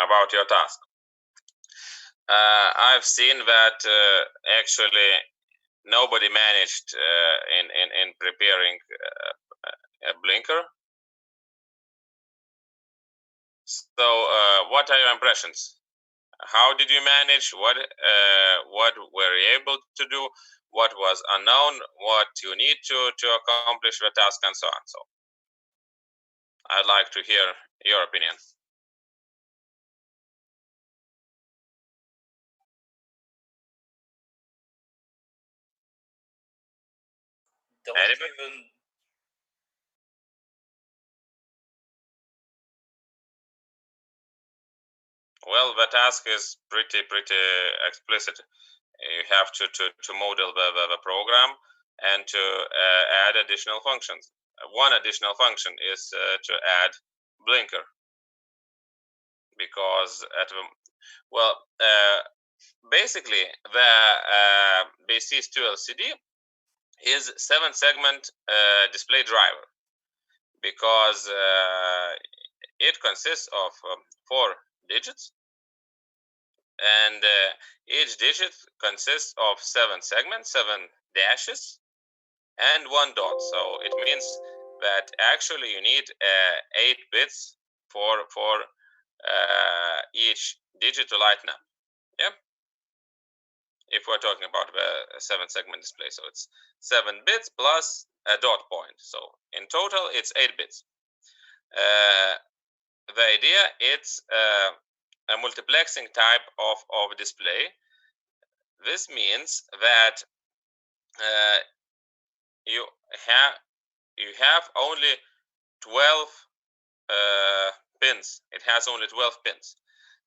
about your task. I've seen that actually nobody managed in preparing a blinker. So what are your impressions? How did you manage? What were you able to do? What was unknown? What you need to accomplish the task, and so on. So I'd like to hear your opinion. Well, the task is pretty explicit. You have to model the program and to add additional functions. One additional function is to add blinker, because at the basically the BC2 LCD is 7-segment display driver, because it consists of 4 digits, and each digit consists of 7 segments, 7 dashes, and 1 dot. So it means that actually you need 8 bits for each digit to lighten up. Yeah, if we're talking about the 7-segment display, so it's 7 bits plus a dot point. So in total, it's 8 bits. The idea, it's a multiplexing type of display. This means that you have only 12 pins. It has only 12 pins.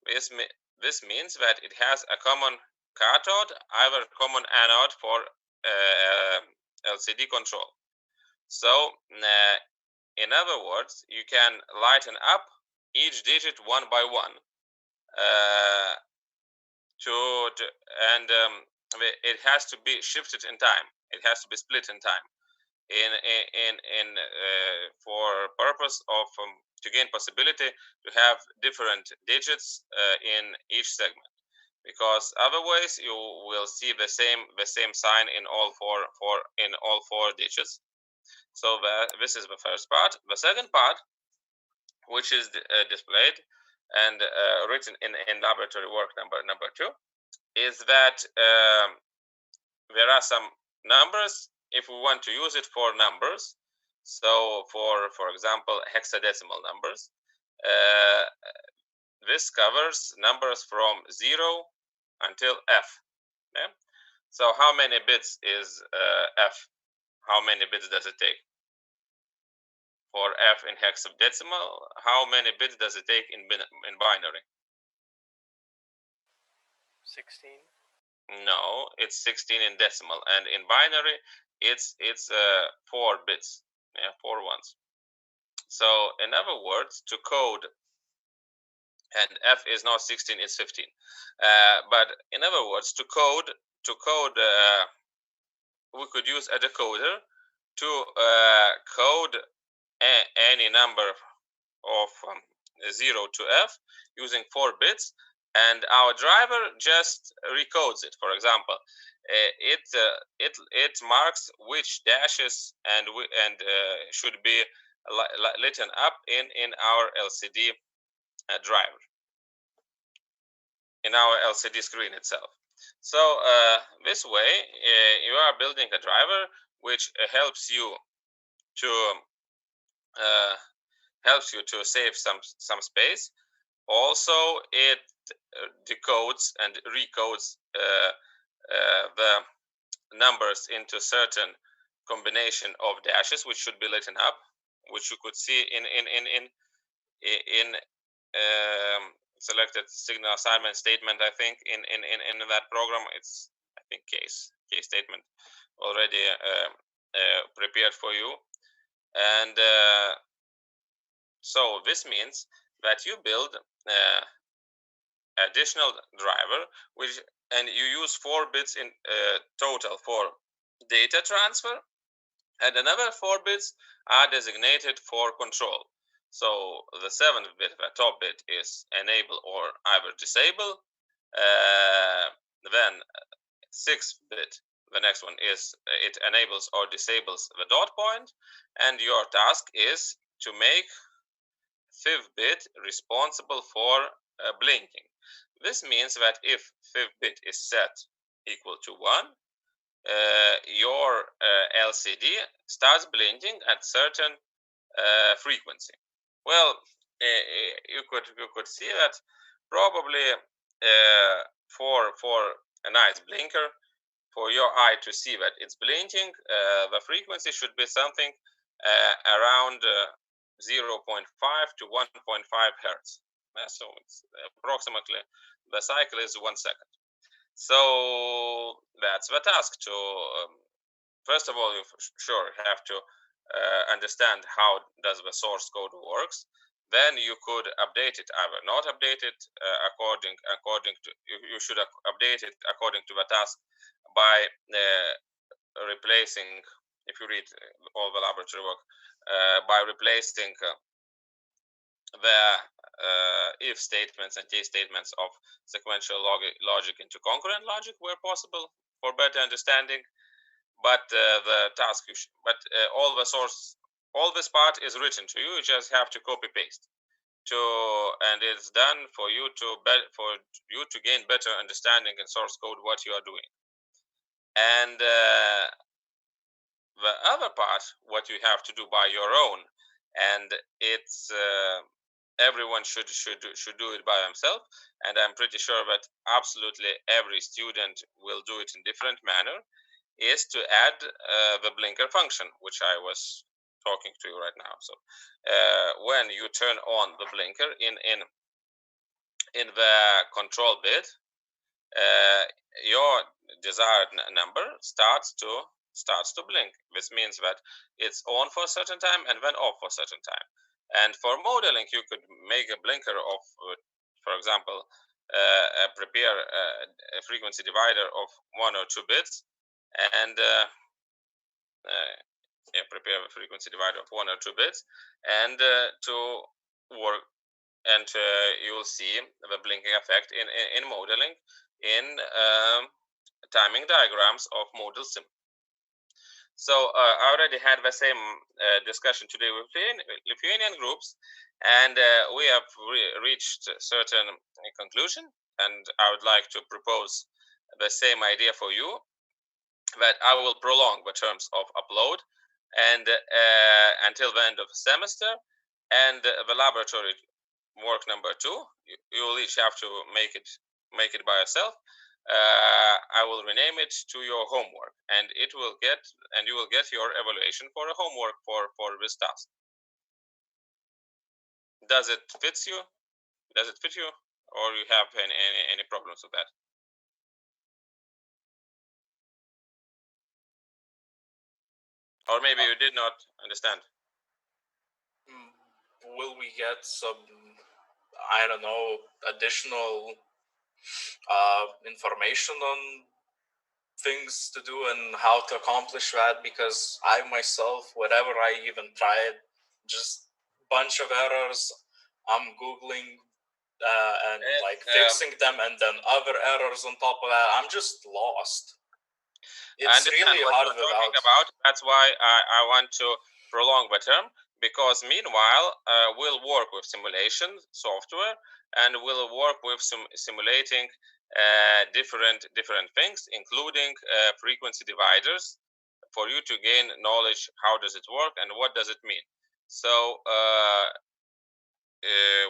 This means that it has a common cathode, either common anode for LCD control. So in other words, you can lighten up each digit one by one, and it has to be shifted in time. It has to be split in time, for purpose of to gain possibility to have different digits in each segment, because otherwise you will see the same sign in all four digits. So this is the first part. The second part, which is displayed and written in laboratory work number 2, is that there are some numbers if we want to use it for numbers. So for example, hexadecimal numbers, this covers numbers from 0 until F. Yeah? So how many bits is F? How many bits does it take? For F in hexadecimal, how many bits does it take in binary? 16. No, it's 16 in decimal, and in binary, it's 4 bits. Yeah, 4 ones. So in other words, to code, and F is not 16, it's 15. But in other words, to code, we could use a decoder to code any number of 0 to F using 4 bits, and our driver just recodes it. For example, it marks which dashes and should be lit up in our LCD driver, in our LCD screen itself. So this way you are building a driver which helps you to save some space. Also, it decodes and recodes the numbers into certain combination of dashes which should be lit up, which you could see in selected signal assignment statement. I think in that program, it's I think case statement already prepared for you. And so this means that you build additional driver, and you use 4 bits in total for data transfer, and another 4 bits are designated for control. So the 7th bit, the top bit, is enable or either disable. Then 6th bit, the next one, is it enables or disables the dot point, and your task is to make 5th bit responsible for blinking. This means that if 5th bit is set equal to 1, your LCD starts blinking at certain frequency. Well, you could see that probably for a nice blinker, for your eye to see that it's blinking, the frequency should be something around 0.5 to 1.5 hertz. So it's approximately, the cycle is 1 second. So that's the task to first of all, you sure have to understand how does the source code works. Then you could update it, either not update it according to, you should update it according to the task by replacing, if you read all the laboratory work, by replacing the if statements and case statements of sequential logic into concurrent logic where possible for better understanding. But the task, all the source, all this part is written to you. You just have to copy paste and it's done for you to gain better understanding in source code what you are doing. And the other part, what you have to do by your own, and it's everyone should do it by themselves, and I'm pretty sure that absolutely every student will do it in different manner, is to add the blinker function, which I was talking to you right now. So when you turn on the blinker in the control bit, your desired number starts to blink. This means that it's on for a certain time and then off for a certain time. And for modeling, you could make a blinker of, for example, prepare a frequency divider of 1 or 2 bits, and prepare a frequency divider of 1 or 2 bits, and to work, and you will see the blinking effect in modeling in timing diagrams of model sim. So I already had the same discussion today with Lithuanian groups, and we have reached a certain conclusion, and I would like to propose the same idea for you, that I will prolong the terms of upload and until the end of the semester, and the laboratory work number 2, you will each have to make it by yourself. I will rename it to your homework, and you will get your evaluation for a homework for this task. Does it fit you? Does it fit you, or you have any problems with that? Or maybe you did not understand. Will we get some, I don't know, additional information on things to do and how to accomplish that? Because I myself, whatever I even tried, just bunch of errors. I'm Googling and fixing them, and then other errors on top of that. I'm just lost. It's really hard about. That's why I want to prolong the term, because meanwhile we'll work with simulation software, and we'll work with simulating different things, including frequency dividers, for you to gain knowledge how does it work and what does it mean. So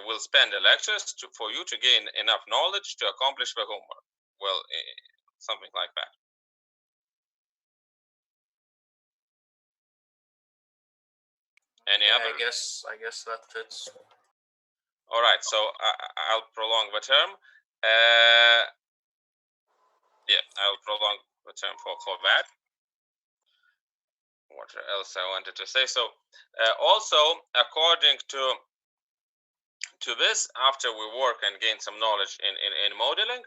we'll spend the lectures for you to gain enough knowledge to accomplish the homework. Well, something like that. Any other? I guess that fits. All right, so I'll prolong the term. I'll prolong the term for that. What else I wanted to say? So also, according to this, after we work and gain some knowledge in modeling,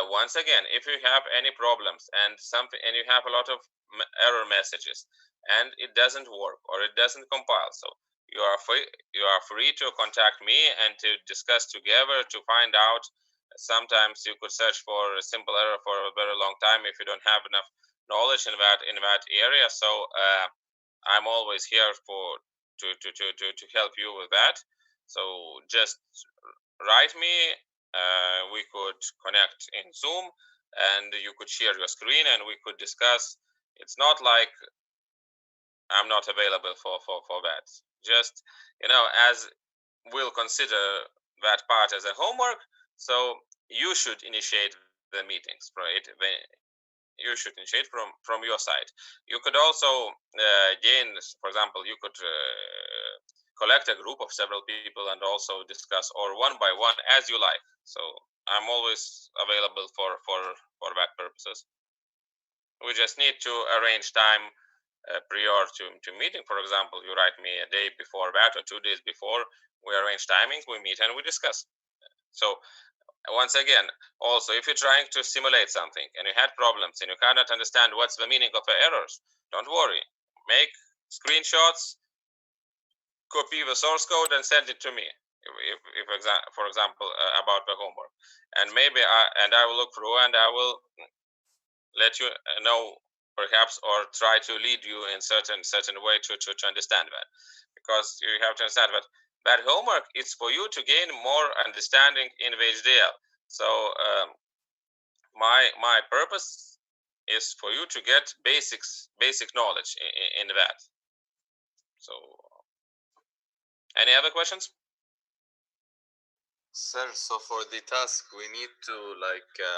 once again, if you have any problems and you have a lot of error messages and it doesn't work or it doesn't compile, so you are free to contact me and to discuss together to find out. Sometimes you could search for a simple error for a very long time if you don't have enough knowledge in that area. So I'm always here to help you with that. So just write me. We could connect in Zoom, and you could share your screen, and we could discuss. It's not like I'm not available for that. Just, as we'll consider that part as a homework, so you should initiate the meetings, right? You should initiate from your side. You could also gain, for example, you could collect a group of several people and also discuss, or one by one, as you like. So I'm always available for that purposes. We just need to arrange time prior to meeting. For example, you write me a day before that or 2 days before. We arrange timing, we meet and we discuss. So once again, also, if you're trying to simulate something and you had problems and you cannot understand what's the meaning of the errors, don't worry. Make screenshots, copy the source code and send it to me. If for example, about the homework, and maybe I will look through and I will let you know, perhaps, or try to lead you in certain way to understand that, because you have to understand that homework is for you to gain more understanding in the HDL. So my purpose is for you to get basic knowledge in that. So any other questions? Sir, so for the task, we need to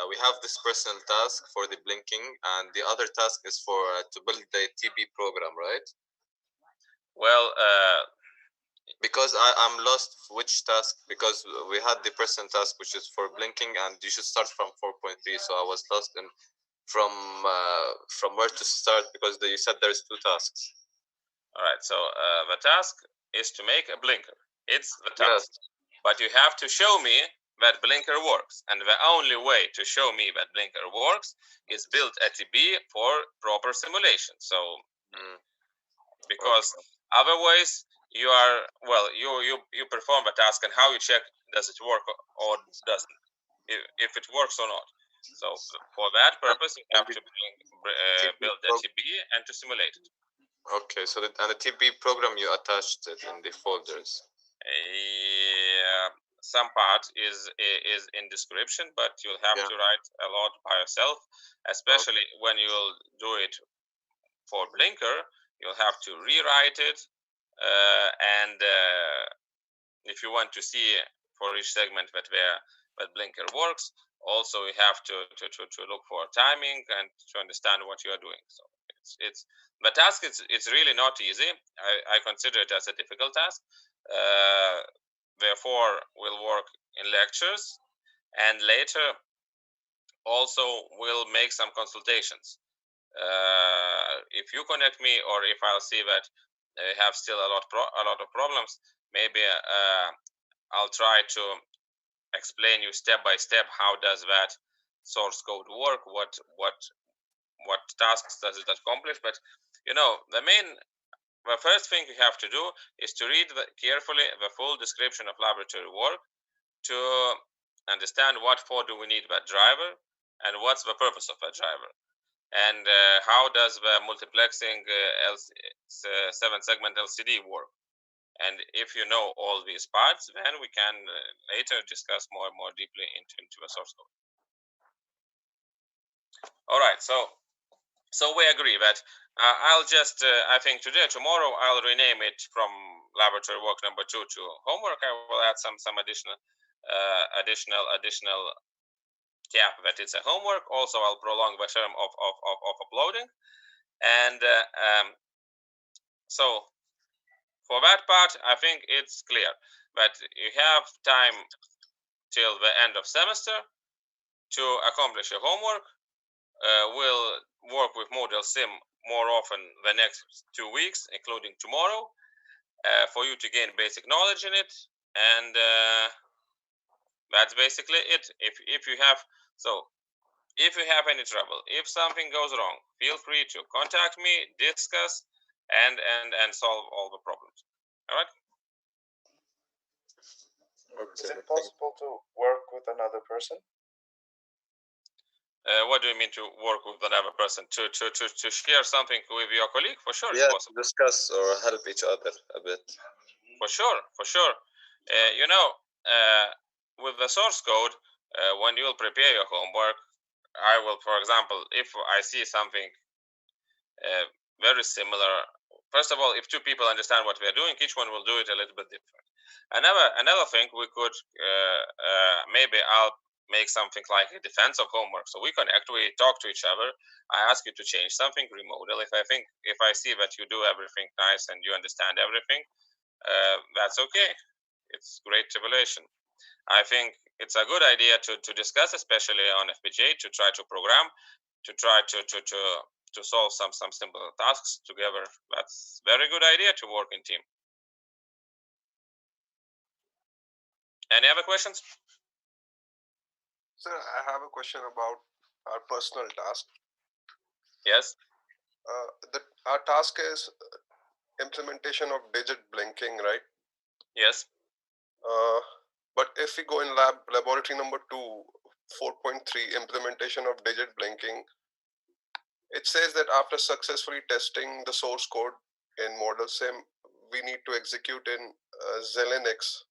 we have this personal task for the blinking, and the other task is for to build the TB program, right? Well, because I'm lost which task, because we had the personal task which is for blinking, and you should start from 4.3. So I was lost in from where to start, because you said there's two tasks. All right. So the task is to make a blinker. It's the task. Yes. But you have to show me that blinker works. And the only way to show me that blinker works is build a TB for proper simulation. So, because otherwise you are, well, you perform the task, and how you check does it work or doesn't, if it works or not. So for that purpose, you have to build a TB and to simulate it. Okay, so and the TB program, you attached it in the folders. Some part is in description, but you'll have to write a lot by yourself, especially when you'll do it for blinker. You'll have to rewrite it, and if you want to see for each segment that blinker works, also you have to look for timing and to understand what you are doing. So it's the task. It's really not easy. I consider it as a difficult task. Therefore, we'll work in lectures, and later also we'll make some consultations. If you connect me, or if I'll see that I have still a lot of problems, maybe I'll try to explain you step by step how does that source code work, what tasks does it accomplish. But the first thing you have to do is to read carefully the full description of laboratory work to understand what for do we need that driver, and what's the purpose of that driver, and how does the multiplexing 7-segment LCD work. And if you know all these parts, then we can later discuss more deeply into the source code. All right, so we agree that I'll just, I think tomorrow, I'll rename it from laboratory work number 2 to homework. I will add some additional cap that it's a homework. Also, I'll prolong the term of uploading. And so for that part, I think it's clear that you have time till the end of semester to accomplish your homework. We'll work with Model Sim more often the next 2 weeks, including tomorrow, for you to gain basic knowledge in it. And that's basically it. If you have any trouble, if something goes wrong, feel free to contact me, discuss, and solve all the problems. All right. Is it possible to work with another person? What do you mean to work with another person? To share something with your colleague? For sure, Yeah, it's possible. to discuss or help each other a bit. For sure, for sure. With the source code, when you'll prepare your homework, I will, for example, if I see something very similar, first of all, if two people understand what we are doing, each one will do it a little bit different. Another thing we could maybe I'll make something like a defense of homework. So we connect, we talk to each other. I ask you to change something, remodel. If I see that you do everything nice and you understand everything, that's okay. It's great evaluation. I think it's a good idea to discuss, especially on FPGA, to try to program, to try to solve some simple tasks together. That's very good idea to work in team. Any other questions? Sir, I have a question about our personal task. Yes. Our task is implementation of digit blinking, right? Yes. But if we go in laboratory number 2, 4.3, implementation of digit blinking, it says that after successfully testing the source code in model sim, we need to execute in Xilinx.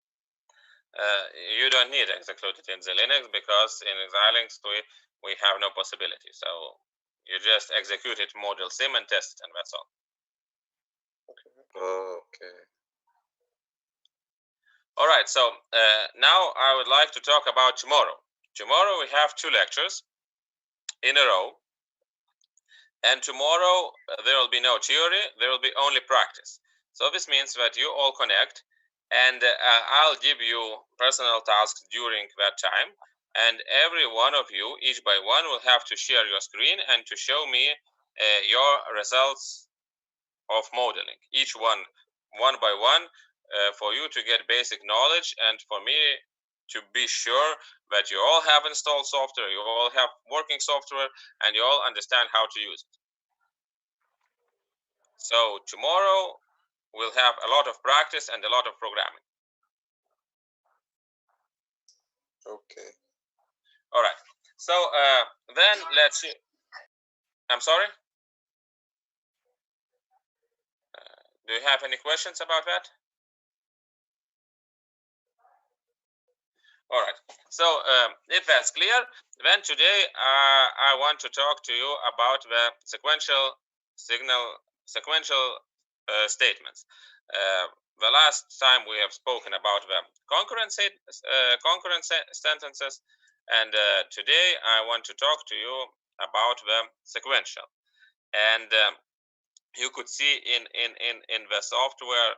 You don't need execute it in the Linux, because in Xilinx we have no possibility. So you just execute it model sim and test it, and that's all. Okay. All right. So now I would like to talk about tomorrow. Tomorrow we have 2 lectures in a row. And tomorrow there will be no theory, there will be only practice. So this means that you all connect, and I'll give you personal tasks during that time. And every one of you, each by one, will have to share your screen and to show me your results of modeling. Each one by one, for you to get basic knowledge, and for me to be sure that you all have installed software, you all have working software, and you all understand how to use it. So tomorrow we'll have a lot of practice and a lot of programming. Okay. All right. So then let's see. I'm sorry? Do you have any questions about that? All right. So if that's clear, then today I want to talk to you about the sequential statements. The last time we have spoken about the concurrent sentences, and today I want to talk to you about the sequential. And you could see in the software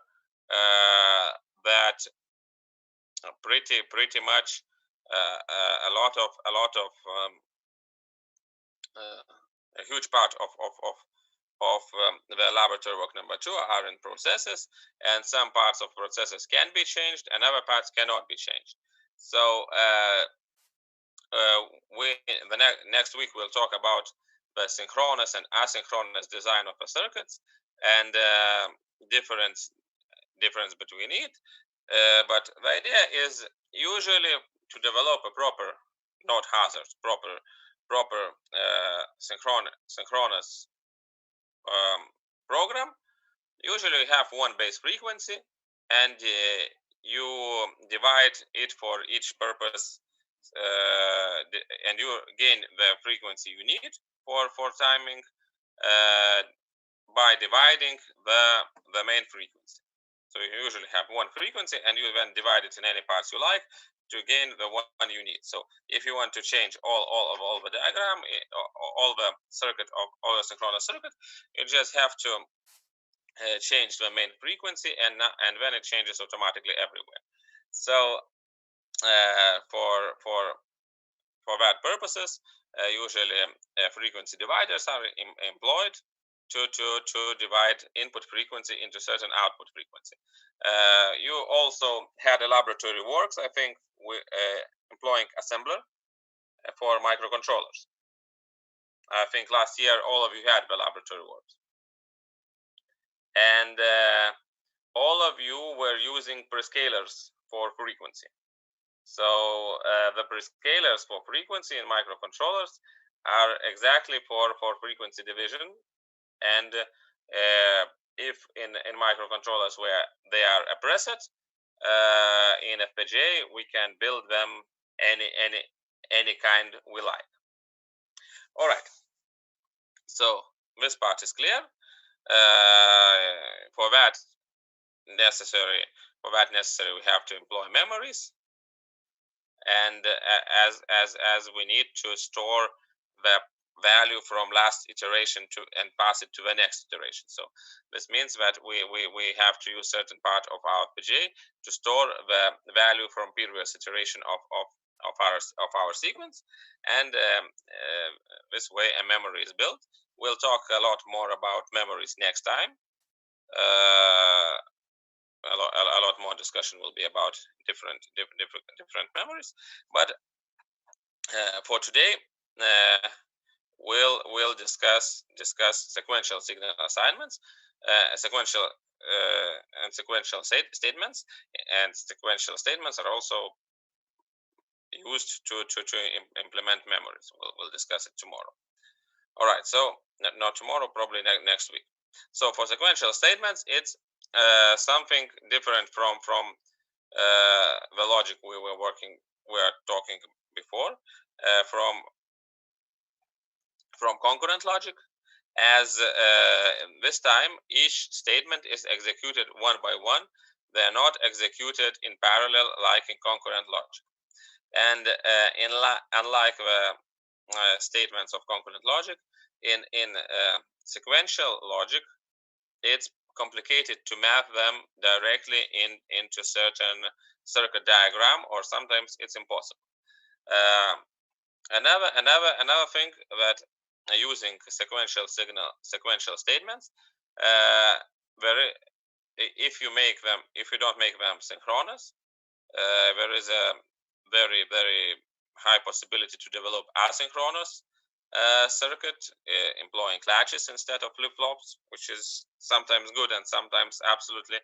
that pretty much a lot of a huge part of the laboratory work number 2 are in processes, and some parts of processes can be changed and other parts cannot be changed. So next week we'll talk about the synchronous and asynchronous design of the circuits and difference between it. But the idea is usually to develop a proper node hazard, proper synchronous program. Usually you have one base frequency, and you divide it for each purpose, and you gain the frequency you need for timing by dividing the main frequency. So you usually have one frequency, and you then divide it in any parts you like to gain the one you need. So if you want to change all the diagram, all the circuit of all the synchronous circuit, you just have to change the main frequency, and then it changes automatically everywhere. So for that purposes, usually frequency dividers are employed to divide input frequency into certain output frequency. You also had a laboratory works, I think, employing assembler for microcontrollers. I think last year all of you had the laboratory works, and all of you were using prescalers for frequency. So the prescalers for frequency in microcontrollers are exactly for frequency division, and if in microcontrollers where they are a preset, in FPGA we can build them any kind we like. All right, so this part is clear. For that necessary we have to employ memories, and as we need to store the value from last iteration to and pass it to the next iteration. So this means that we have to use certain part of our FPGA to store the value from previous iteration of our sequence, and this way a memory is built. We'll talk a lot more about memories next time. A lot more discussion will be about different memories, but for today we'll discuss sequential signal assignments, sequential statements, and sequential statements are also used to implement memories. We'll discuss it tomorrow. All right, so not tomorrow, probably next week. So for sequential statements, it's something different from the logic we were talking before, from concurrent logic, as this time each statement is executed one by one. They are not executed in parallel like in concurrent logic. And unlike the statements of concurrent logic, in sequential logic, it's complicated to map them directly into certain circuit diagram, or sometimes it's impossible. Another thing that using sequential statements, if you don't make them synchronous, there is a very high possibility to develop asynchronous circuit, employing latches instead of flip-flops, which is sometimes good and sometimes absolutely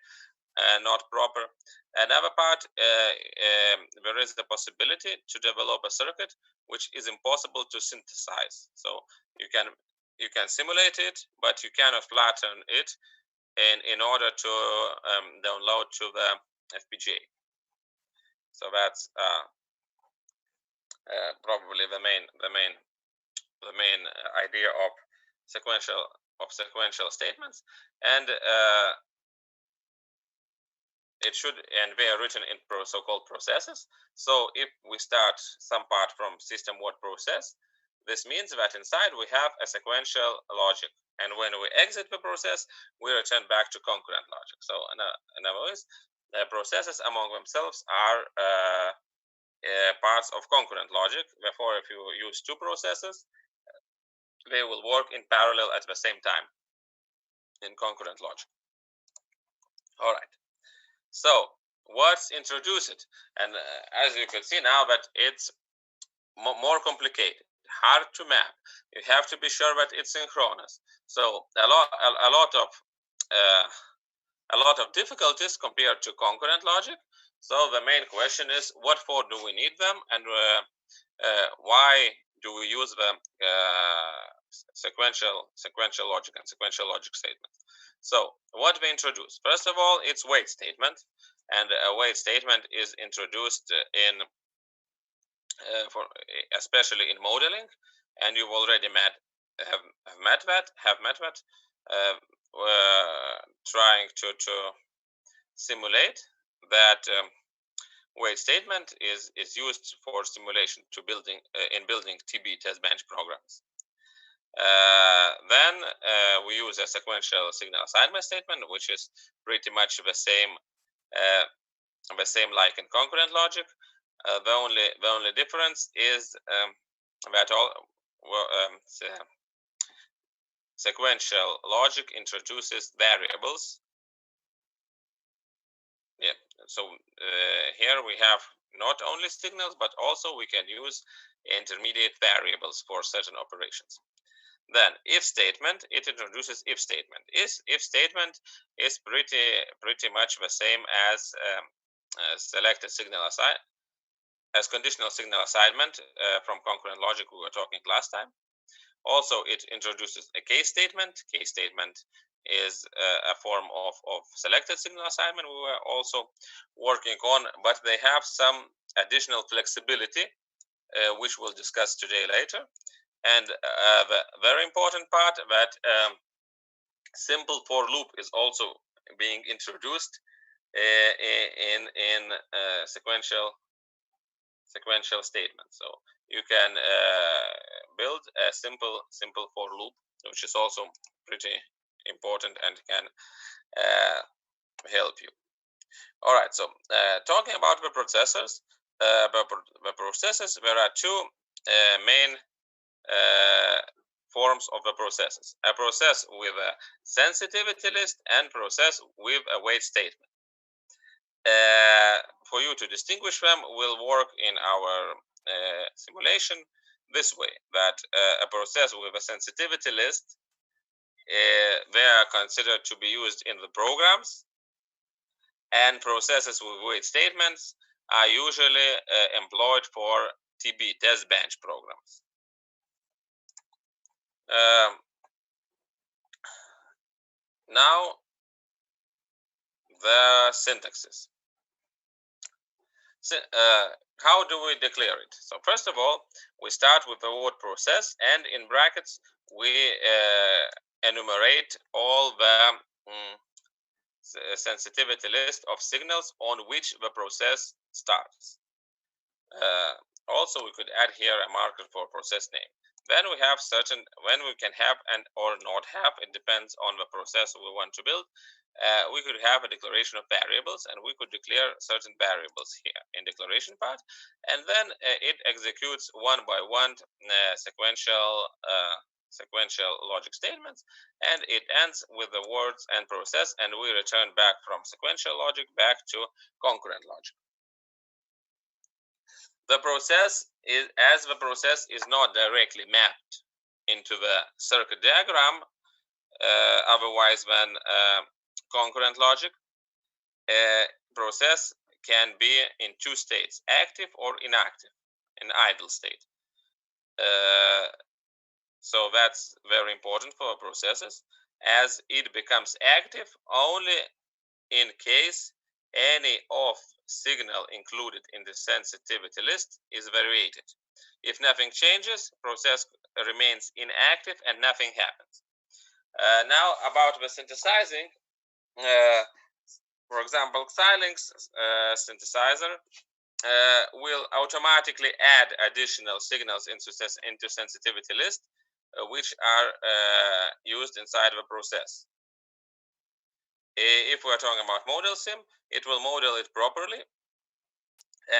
not proper. Another part, there is the possibility to develop a circuit which is impossible to synthesize. So you can simulate it, but you cannot flatten it in order to download to the FPGA. So that's probably the main idea of sequential statements, and it should, and they are written in so-called processes. So if we start some part from system word process, this means that inside we have a sequential logic, and when we exit the process, we return back to concurrent logic. So in other words, the processes among themselves are parts of concurrent logic. Therefore, if you use two processes, they will work in parallel at the same time in concurrent logic. All right. So what's introduced? And as you can see now that it's more complicated, hard to map. You have to be sure that it's synchronous. So a lot of difficulties compared to concurrent logic. So the main question is, what for do we need them, and why do we use the sequential logic and sequential logic statements? So what we introduce, first of all, it's wait statement, and a wait statement is introduced in especially in modeling, and you've already have met that trying to simulate that. Wait statement is used for simulation to building TB test bench programs. Then we use a sequential signal assignment statement, which is pretty much the same like in concurrent logic. The only difference is that sequential logic introduces variables. Yeah, so here we have not only signals, but also we can use intermediate variables for certain operations. Then if statement, it introduces if statement. If statement is pretty much the same as selected signal as conditional signal assignment from concurrent logic we were talking last time. Also, it introduces a case statement. Case statement is a form of selected signal assignment we were also working on, but they have some additional flexibility, which we'll discuss today later. And the very important part that simple for loop is also being introduced in sequential statements. So you can build a simple for loop, which is also pretty important and can help you. All right, so talking about the processors, there are two main forms of the processes: a process with a sensitivity list and process with a wait statement. For you to distinguish them, we'll work in our simulation this way, that a process with a sensitivity list, they are considered to be used in the programs, and processes with wait statements are usually employed for TB, test bench programs. Now, the syntaxes. So, how do we declare it? So first of all, we start with the word process, and in brackets we enumerate all the sensitivity list of signals on which the process starts. Also, we could add here a marker for process name. Then we have certain, when we can have and or not have, it depends on the process we want to build. We could have a declaration of variables, and we could declare certain variables here in declaration part, and then it executes one by one sequential logic statements, and it ends with the words and process, and we return back from sequential logic back to concurrent logic. The process is, as the process is not directly mapped into the circuit diagram, otherwise than concurrent logic, process can be in two states: active or inactive, in idle state. So that's very important for processes, as it becomes active only in case any of signal included in the sensitivity list is variated. If nothing changes, process remains inactive and nothing happens. Now about the synthesizing, for example, Xilinx synthesizer will automatically add additional signals into sensitivity list, which are used inside the process. If we're talking about model sim, it will model it properly,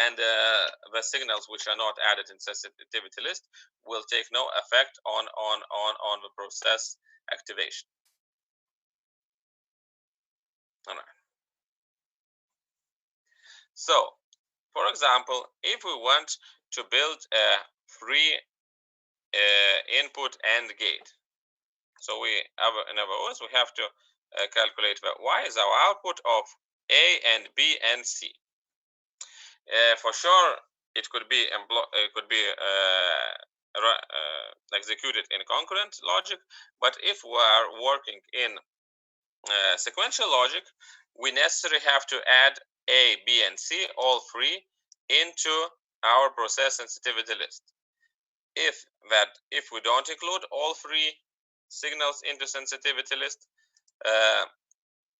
and the signals which are not added in sensitivity list will take no effect on the process activation. All right. So, for example, if we want to build a free input AND gate, so we have, in other words, we have to calculate y is our output of A and B and C. For sure, it could be executed in concurrent logic, but if we are working in sequential logic, we necessarily have to add A, B, and C, all three, into our process sensitivity list. If we don't include all three signals into sensitivity list,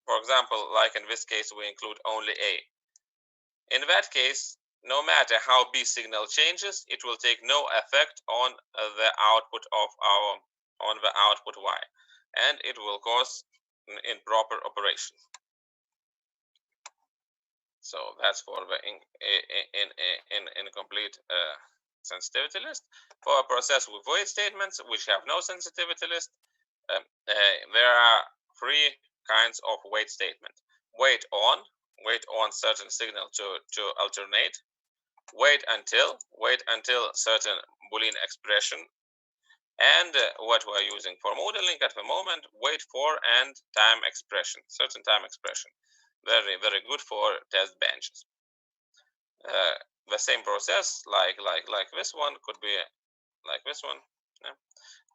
for example, like in this case, we include only A. In that case, no matter how B signal changes, it will take no effect on the output of the output Y, and it will cause improper operation. So that's for the incomplete sensitivity list. For a process with wait statements which have no sensitivity list, there are three kinds of wait statement: wait on certain signal to alternate; wait until certain Boolean expression; and what we're using for modeling at the moment, wait for and time expression, certain time expression. Very, very good for test benches. the same process, like this one, could be like this one, yeah,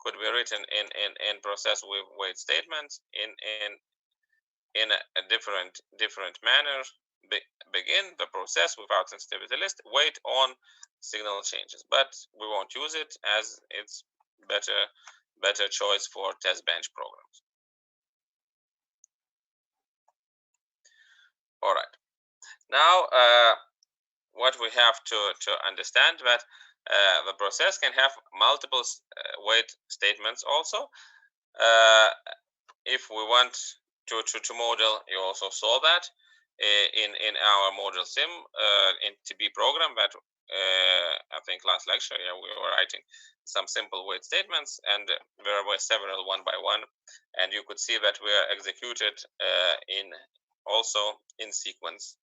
could be written in process with wait statements in a different manner. Begin the process without sensitivity list, wait on signal changes, but we won't use it as it's better choice for test bench programs. All right, now what we have to understand that the process can have multiple wait statements also. If we want to model, you also saw that in our model sim in TB program that I think last lecture, yeah, we were writing some simple wait statements, and there were several one by one, and you could see that we are executed in also in sequence,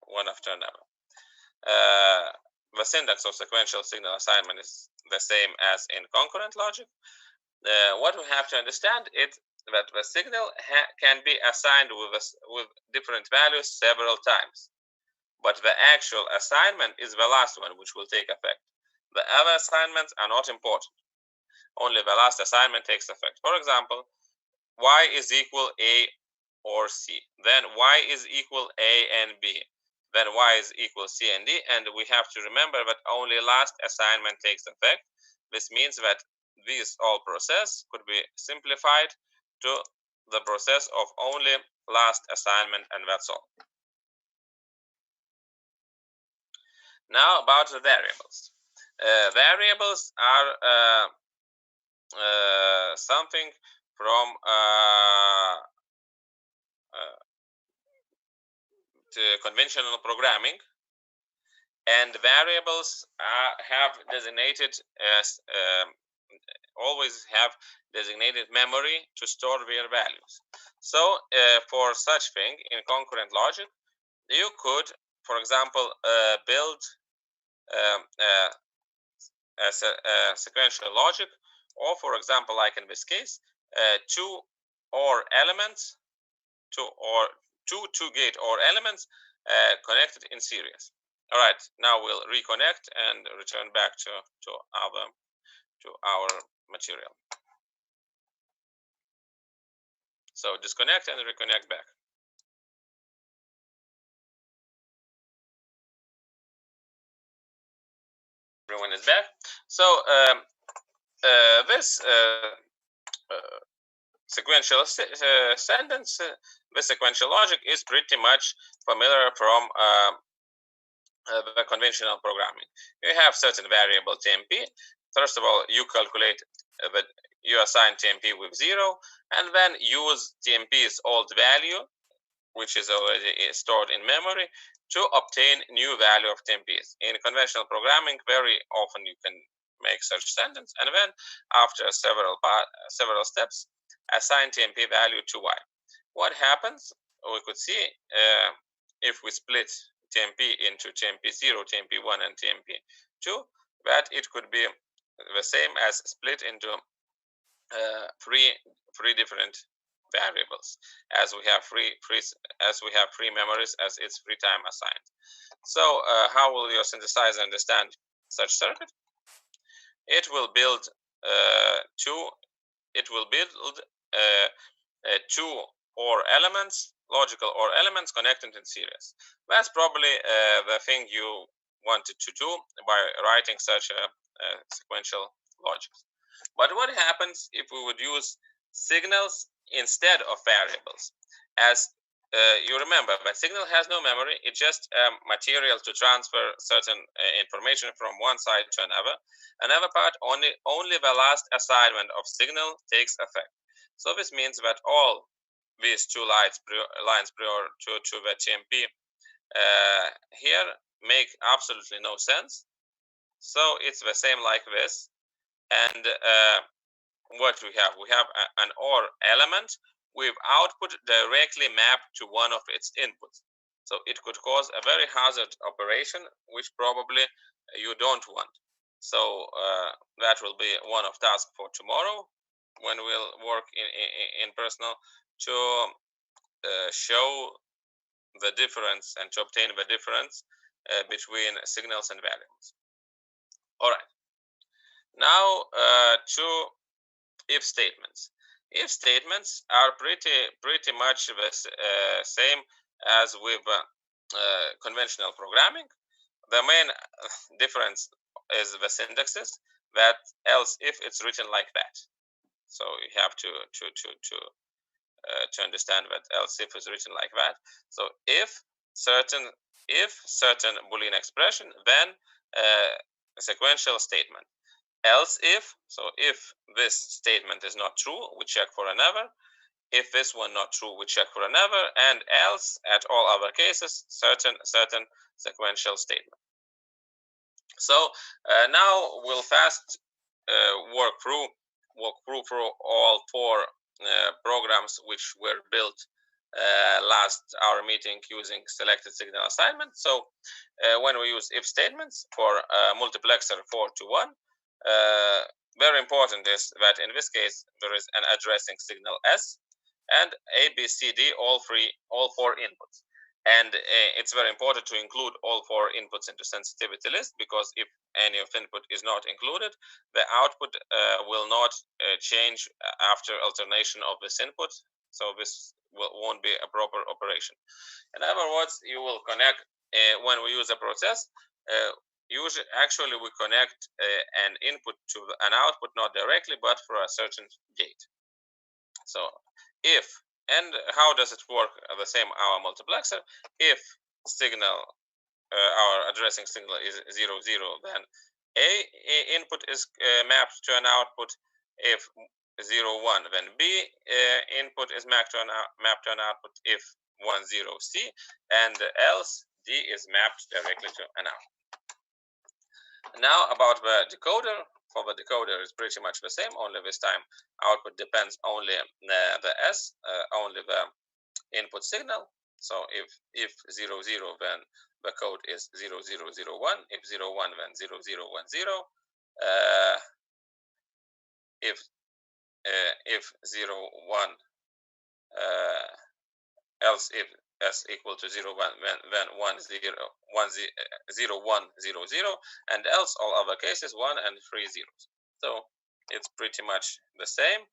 one after another. The syntax of sequential signal assignment is the same as in concurrent logic. What we have to understand is that the signal can be assigned with different values several times, but the actual assignment is the last one which will take effect. The other assignments are not important. Only the last assignment takes effect. For example, y is equal a or c, then y is equal a and b, then y is equal c and d, and we have to remember that only last assignment takes effect. This means that this whole process could be simplified to the process of only last assignment, and that's all. Now about the variables. Variables are something from conventional programming, and variables have designated as always have designated memory to store their values. So for such thing in concurrent logic, you could, for example, build a sequential logic, or for example, like in this case, two OR elements, two gate OR elements connected in series. All right, now we'll reconnect and return back to our material. So disconnect and reconnect back. Everyone is back. So this sequential sentence, the sequential logic is pretty much familiar from the conventional programming. You have certain variable TMP. First of all, you calculate that you assign TMP with 0, and then use TMP's old value, which is already stored in memory, to obtain new value of TMPs. In conventional programming, very often you can make such sentence, and then after several steps, assign TMP value to y. What happens? We could see if we split TMP into TMP0, TMP1, and TMP2, that it could be the same as split into three different variables, as we have free memories, as it's free time assigned. So how will your synthesizer understand such circuit? It will build two OR elements, logical OR elements connected in series. That's probably the thing you wanted to do by writing such a sequential logic. But what happens if we would use signals instead of variables? As you remember, that signal has no memory. It's just material to transfer certain information from one side to another. Another part, only the last assignment of signal takes effect. So this means that all these two lines prior to the TMP here make absolutely no sense. So it's the same like this. And what we have an OR element with output directly mapped to one of its inputs. So it could cause a very hazard operation, which probably you don't want. So that will be one of tasks for tomorrow, when we'll work in personal, to show the difference and to obtain the difference between signals and variables. All right. Now to if statements. If statements are pretty much the same as with conventional programming. The main difference is the syntaxes. That else if it's written like that. So you have to understand that else if is written like that. So if certain Boolean expression, then a sequential statement. Else if, so if this statement is not true, we check for another. If this one not true, we check for another, and else at all other cases certain sequential statement. So now we'll fast walk through all four programs which were built last our meeting using selected signal assignment. So when we use if statements for multiplexer 4 to 1, very important is that in this case there is an addressing signal S and A, B, C, D, all four inputs. And it's very important to include all four inputs into sensitivity list, because if any of input is not included, the output will not change after alternation of this input. So this won't be a proper operation. In other words, you will connect when we use a process. Actually we connect an input to an output not directly, but for a certain gate. So if, and how does it work? The same our multiplexer. If signal our addressing signal is 0 0, then a input is mapped to an output. If 0 1, then B input is mapped to an output. If 1 0, C, and else D is mapped directly to an output. Now about the decoder. For the decoder is pretty much the same, only this time output depends only the S, only the input signal. So if 0 0, then the code is 0 0 0 1. If 0 1, then 0 0 1 0. If 0 1, else if S equal to 0 1, then 1 0 1 0 1 0 0, and else all other cases 1 and 3 zeros. So it's pretty much the same.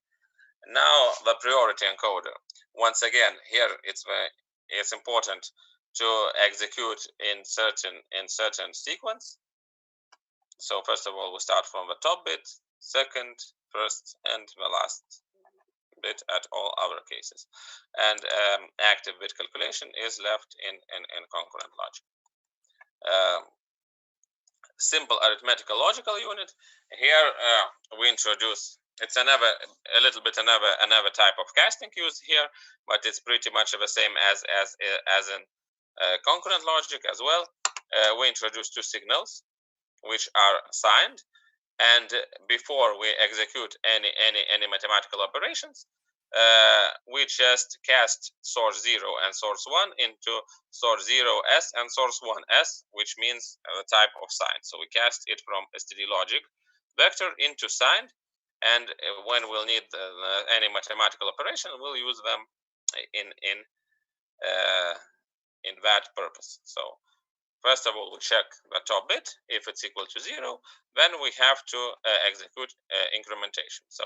Now the priority encoder. Once again, here it's important to execute in certain sequence. So first of all, we start from the top bit, second, first, and the last bit at all other cases. And active bit calculation is left in concurrent logic. Simple arithmetical logical unit. Here we introduce, it's a little bit another type of casting used here, but it's pretty much the same as in concurrent logic as well. We introduce two signals which are signed, and before we execute any mathematical operations, we just cast source 0 and source 1 into source 0s and source 1s, which means the type of sign. So we cast it from std logic vector into signed, and when we'll need any mathematical operation, we'll use them in that purpose. So first of all, we check the top bit. If it's equal to 0, then we have to execute incrementation. So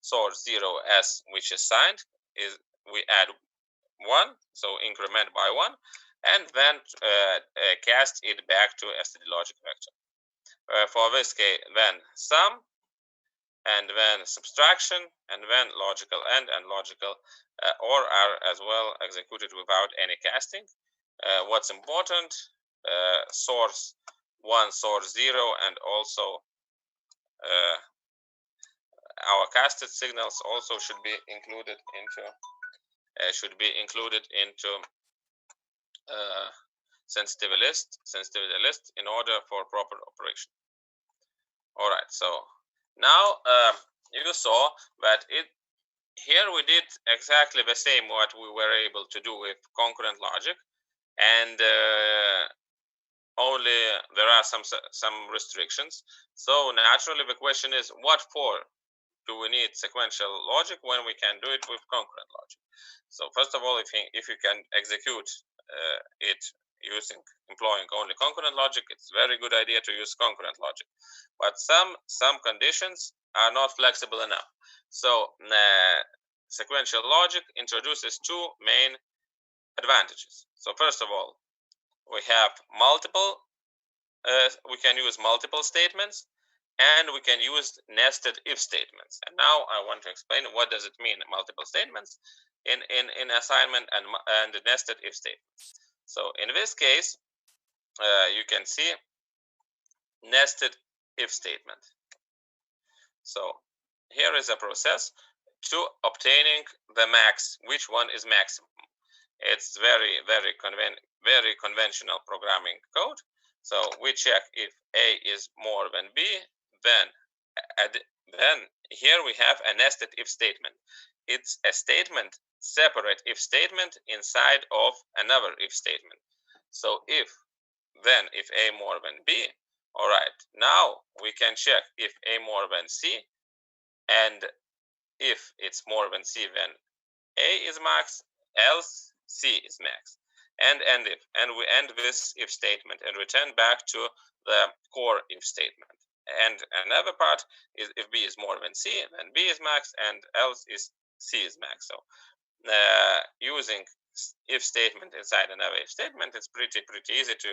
source 0s, which is signed, is we add 1, so increment by 1, and then cast it back to std logic vector. For this case, then sum, and then subtraction, and then logical AND and logical OR are as well executed without any casting. What's important, source 1, source 0, and also our casted signals also should be included into sensitivity list in order for proper operation. All right, so now you saw that here we did exactly the same what we were able to do with concurrent logic, and only there are some restrictions. So naturally the question is, what for do we need sequential logic when we can do it with concurrent logic? So first of all, if you can execute it employing only concurrent logic, it's a very good idea to use concurrent logic. But some conditions are not flexible enough. So sequential logic introduces two main advantages. So first of all, we have we can use multiple statements, and we can use nested if statements. And now I want to explain what does it mean, multiple statements in assignment and nested if statements. So in this case, you can see nested if statement. So here is a process to obtaining the max, which one is maximum. It's very conventional programming code. So we check if A is more than B, then here we have a nested if statement. It's a statement, separate if statement inside of another if statement. So if A more than B, all right, now we can check if A more than C, and if it's more than C, then A is max, else C is max. And we end this if statement and return back to the core if statement. And another part is if B is more than C, then B is max, and else is C is max. So using if statement inside another if statement, it's pretty easy to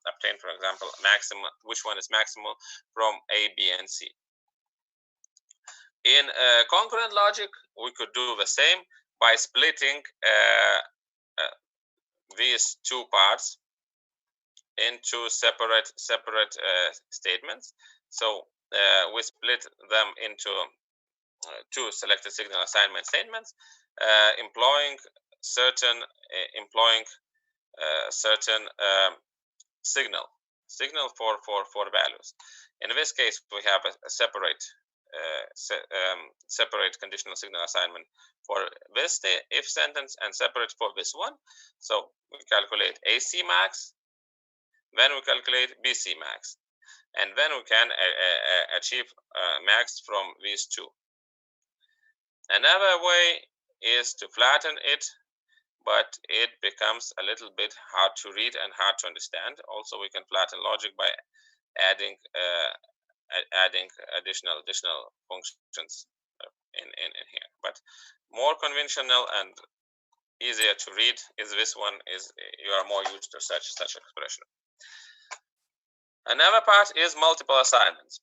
obtain, for example, maximum, which one is maximal from A, B, and C. In concurrent logic, we could do the same by splitting these two parts into separate statements. So we split them into two selected signal assignment statements, employing certain signal for values. In this case, we have a separate separate conditional signal assignment for this if sentence and separate for this one. So we calculate AC max, then we calculate BC max, and then we can achieve max from these two. Another way is to flatten it, but it becomes a little bit hard to read and hard to understand. Also, we can flatten logic by adding additional functions in here. But more conventional and easier to read is this one. Is you are more used to such expression. Another part is multiple assignments,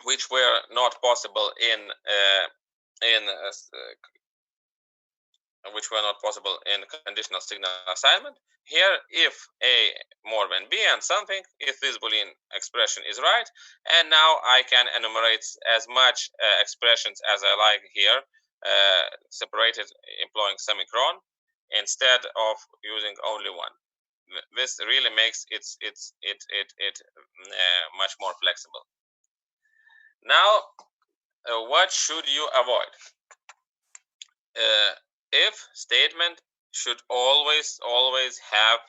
which were not possible in conditional signal assignment. Here, if A more than B and something, if this Boolean expression is right, and now I can enumerate as much expressions as I like here, separated employing semicolon instead of using only one. This really makes it much more flexible. Now, what should you avoid? If statement should always have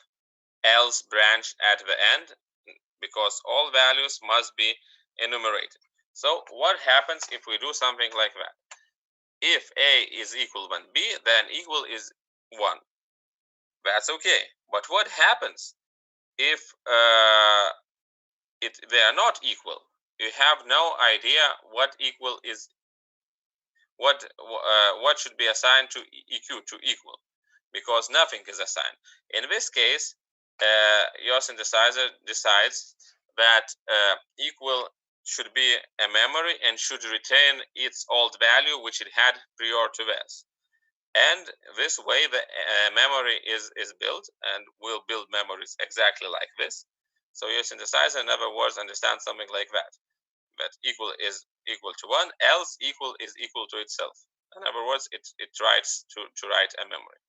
else branch at the end, because all values must be enumerated. So what happens if we do something like that? If A is equal than B, then equal is 1. That's okay. But what happens if they are not equal? You have no idea what equal is, what should be assigned to EQ, to equal, because nothing is assigned. In this case, your synthesizer decides that equal should be a memory and should retain its old value which it had prior to this. And this way the memory is built, and will build memories exactly like this. So your synthesizer, in other words, understands something like that equal is equal to 1, else equal is equal to itself. In other words, it tries to write a memory.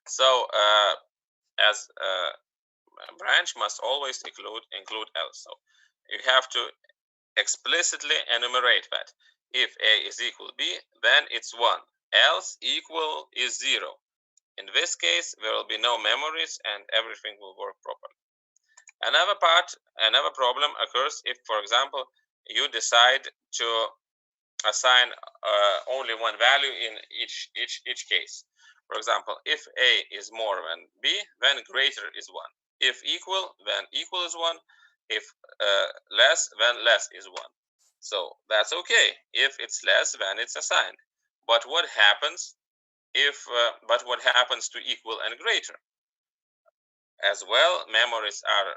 So as a branch must always include else. So you have to explicitly enumerate that if A is equal B, then it's 1, else equal is 0. In this case, there will be no memories and everything will work properly. Another problem occurs if, for example, you decide to assign only one value in each case. For example, if A is more than B, then greater is 1. If equal, then equal is 1. If less, then less is 1. So that's okay. If it's less, then it's assigned. But what happens to equal and greater? As well, memories are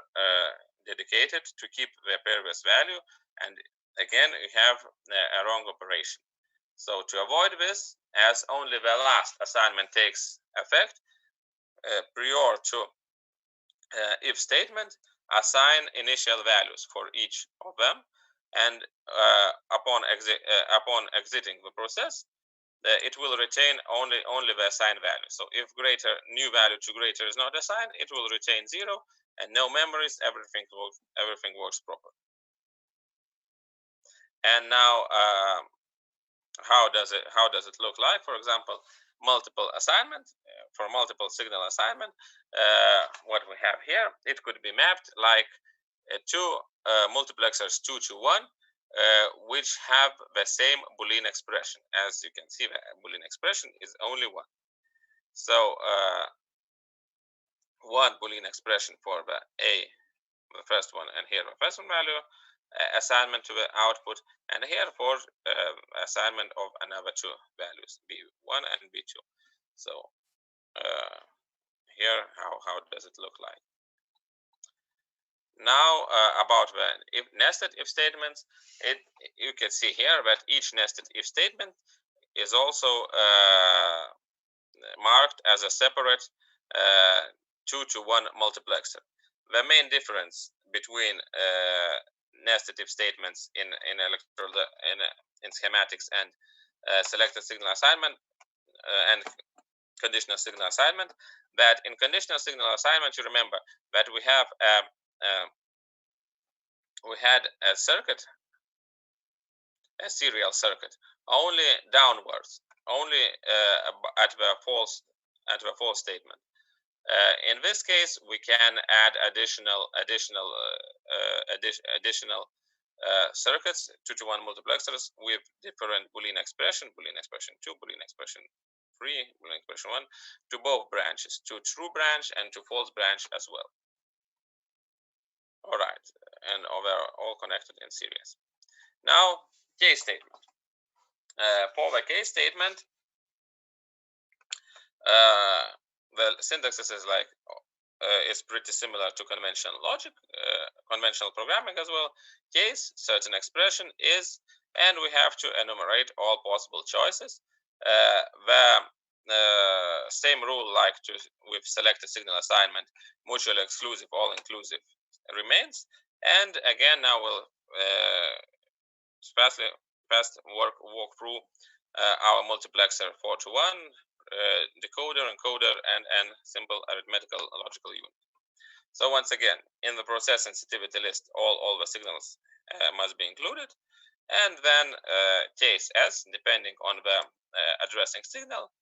dedicated to keep the previous value, and again we have a wrong operation. So to avoid this, as only the last assignment takes effect, prior to if statement, assign initial values for each of them, and upon exiting the process, it will retain only the assigned value. So if new value to greater is not assigned, it will retain 0 and no memories. Everything works properly. And now, how does it look like? For example, multiple assignment. For multiple signal assignment, what we have here, it could be mapped like two multiplexers 2 to 1, which have the same Boolean expression. As you can see, the Boolean expression is only 1. So one Boolean expression for the first one, and here the first one value, assignment to the output, and here for assignment of another two values, B1 and B2. So here, how does it look like? Now about the nested if statements, you can see here that each nested if statement is also marked as a separate 2 to 1 multiplexer. The main difference between nested if statements in schematics and selected signal assignment and conditional signal assignment, that in conditional signal assignment, you remember that we had a circuit, a serial circuit, only downwards, only at the false statement. In this case, we can add additional circuits, 2 to 1 multiplexers with different Boolean expression 2, Boolean expression 3, Boolean expression 1, to both branches, to true branch and to false branch as well. All right, and they're all connected in series. Now, case statement. For the case statement, the syntax is like is pretty similar to conventional logic, conventional programming as well. Case, certain expression is, and we have to enumerate all possible choices. The same rule like with selected signal assignment, mutually exclusive, all inclusive remains. And again, now we'll fast walk through our multiplexer 4 to 1, decoder, encoder, and simple arithmetical logical unit. So once again, in the process sensitivity list, all the signals must be included, and then case S, depending on the addressing signal,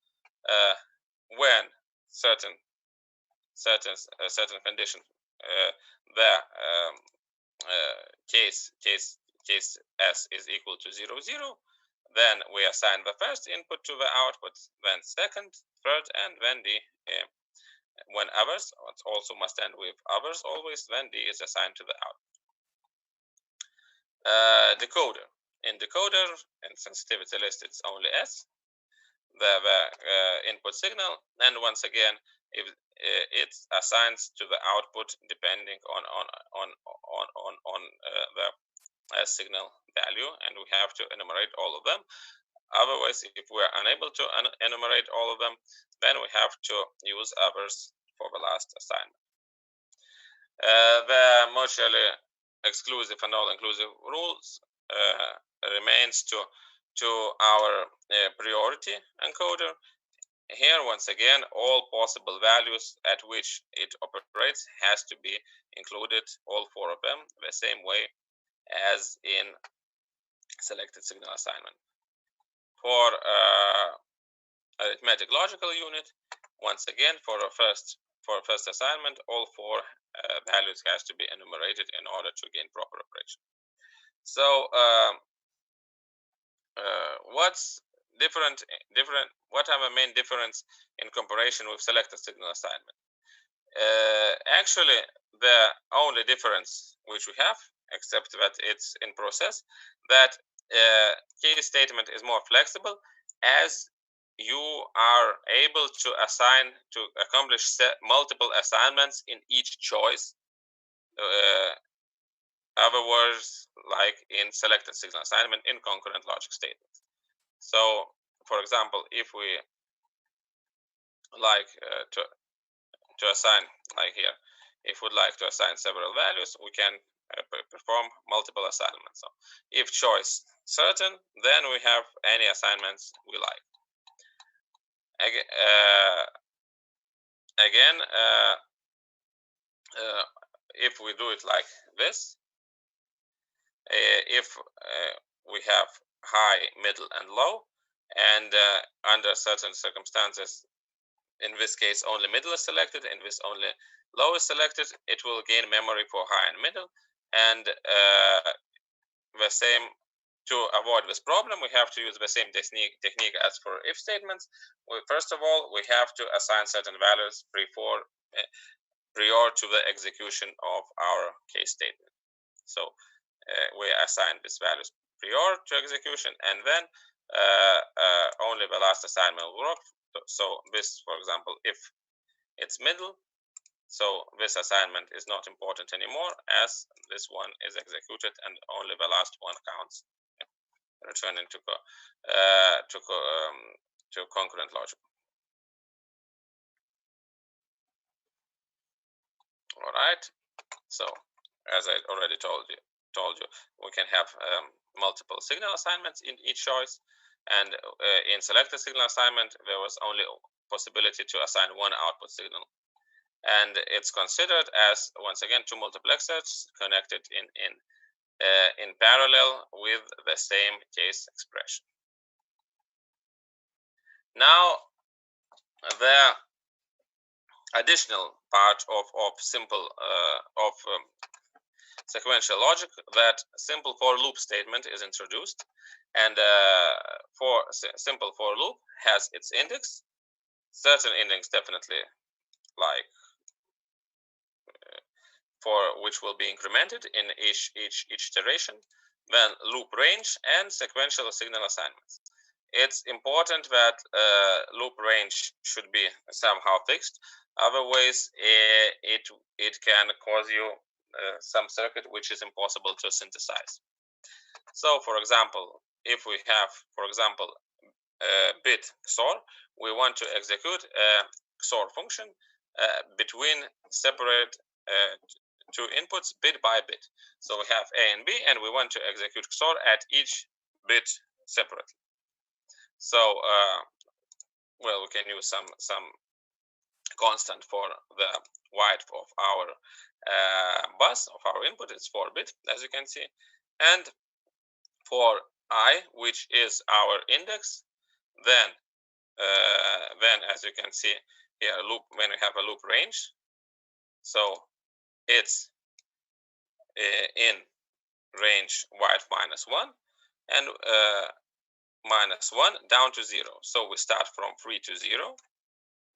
when certain condition, the case S is equal to 0, 0. Then we assign the first input to the output, then second, third, and then D. When others, it also must end with others always, then D is assigned to the output. Decoder. In decoder, in sensitivity list, it's only S, the input signal, and once again, if it assigns to the output depending on the signal value, and we have to enumerate all of them. Otherwise, if we are unable to enumerate all of them, then we have to use others for the last assignment. The mutually exclusive and all-inclusive rules remains to our priority encoder. Here, once again, all possible values at which it operates has to be included, all 4 of them, the same way as in selected signal assignment. For arithmetic logical unit, once again, for first assignment, all 4 values has to be enumerated in order to gain proper operation. So what's different what are the main difference in comparison with selected signal assignment? Actually, the only difference which we have, except that it's in process, that case statement is more flexible, as you are able to assign to accomplish multiple assignments in each choice. Other words, like in selected signal assignment in concurrent logic statements. So, for example, if we like to assign, like here, if we'd like to assign several values, we can perform multiple assignments. So if choice certain, then we have any assignments we like. Again, if we do it like this, if we have high, middle, and low, and under certain circumstances, in this case only middle is selected, in this only low is selected, it will gain memory for high and middle. And the same, to avoid this problem, we have to use the same technique as for if statements. First of all, we have to assign certain values prior to the execution of our case statement. So we assign these values prior to execution, and then only the last assignment will work. So this, for example, if it's middle, so this assignment is not important anymore, as this one is executed and only the last one counts, returning to concurrent logic. All right. So as I already told you, we can have multiple signal assignments in each choice, and in selected signal assignment there was only possibility to assign one output signal, and it's considered as, once again, two multiplexers connected in parallel with the same case expression. Now the additional part of simple sequential logic, that simple for loop statement is introduced, and for simple for loop has its index, certain index definitely, like for which will be incremented in each iteration, then loop range and sequential signal assignments. It's important that loop range should be somehow fixed, otherwise it can cause you some circuit which is impossible to synthesize. So, for example, if we have, for example, bit XOR, we want to execute a XOR function between separate two inputs bit by bit. So we have A and B, and we want to execute XOR at each bit separately. So well, we can use some constant for the width of our bus of our input. It's 4-bit, as you can see, and for I, which is our index, then as you can see here, loop, when we have a loop range, so it's in range width -1 and -1 down to 0. So we start from 3 to 0.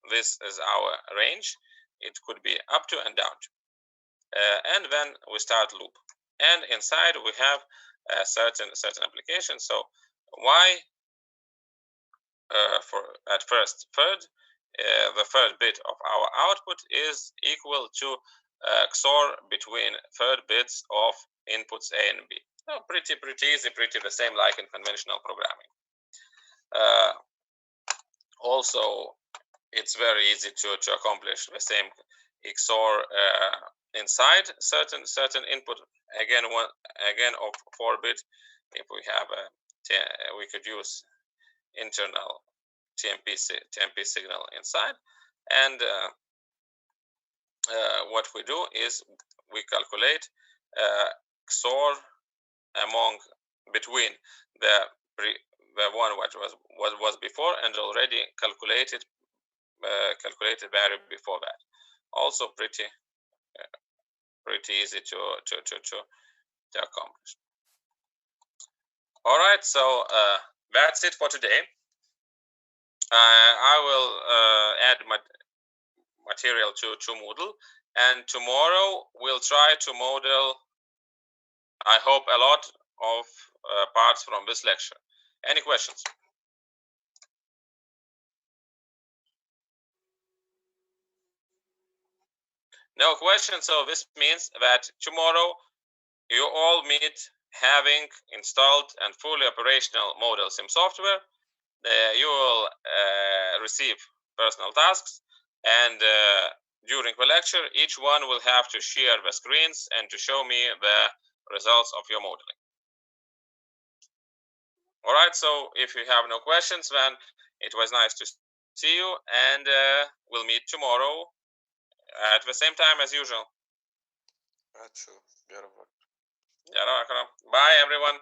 This is our range. It could be up to and down to. And then we start loop. And inside we have a certain application. So y for at first third, the third bit of our output is equal to XOR between third bits of inputs A and B. So pretty easy, pretty the same like in conventional programming. Also, it's very easy to accomplish the same XOR inside certain input. Again, of 4-bit. If we have we could use internal TMP signal inside, and what we do is we calculate XOR between the one what was before and already calculated value before that. Also pretty easy to accomplish. All right, so that's it for today. I will add material to Moodle, and tomorrow we'll try to model, I hope, a lot of parts from this lecture. Any questions? No questions. So this means that tomorrow you all meet having installed and fully operational model sim software. You will receive personal tasks, and during the lecture each one will have to share the screens and to show me the results of your modeling. All right, so if you have no questions, then it was nice to see you, and we'll meet tomorrow at the same time as usual. True. Bye everyone.